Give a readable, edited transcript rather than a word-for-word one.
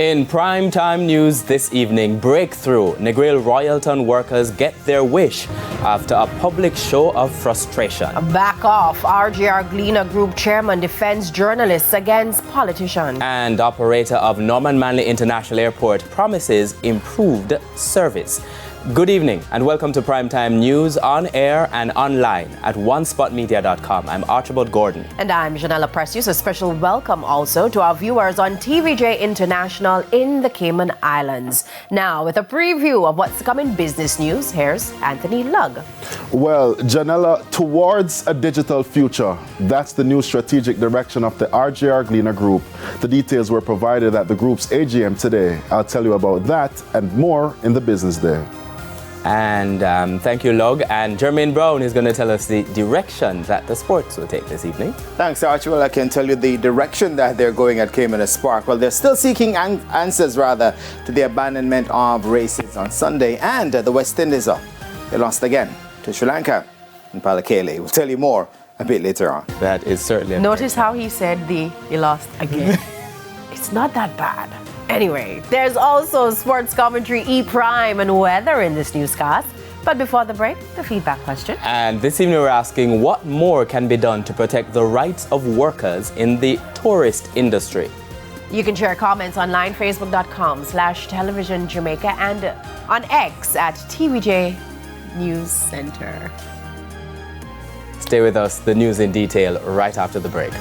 In primetime news this evening, breakthrough. Negril Royalton workers get their wish after a public show of frustration. Back off. RJR Gleaner Group chairman defends journalists against politicians. And operator of Norman Manley International Airport promises improved service. Good evening and welcome to Primetime News on air and online at onespotmedia.com. I'm Archibald Gordon. And I'm Janella Precious. A special welcome also to our viewers on TVJ International in the Cayman Islands. Now, with a preview of what's to come in business news, here's Anthony Lugg. Well, Janella, towards a digital future, that's the new strategic direction of the RJR Gleaner Group. The details were provided at the group's AGM today. I'll tell you about that and more in the business day. And thank you, Log. And Jermaine Brown is going to tell us the direction that the sports will take this evening. Thanks, Archie. Well, I can tell you the direction that they're going at Cayman Spark. Well, they're still seeking answers, to the abandonment of races on Sunday. And the West Indies, they lost again to Sri Lanka in Palakele. We'll tell you more a bit later on. That is certainly... Notice how he said he lost again. It's not that bad. Anyway, there's also sports commentary, E-Prime, and weather in this newscast. But before the break, the feedback question. And this evening we're asking what more can be done to protect the rights of workers in the tourist industry. You can share comments online, facebook.com/television Jamaica and on X at TVJ News Center. Stay with us, the news in detail right after the break.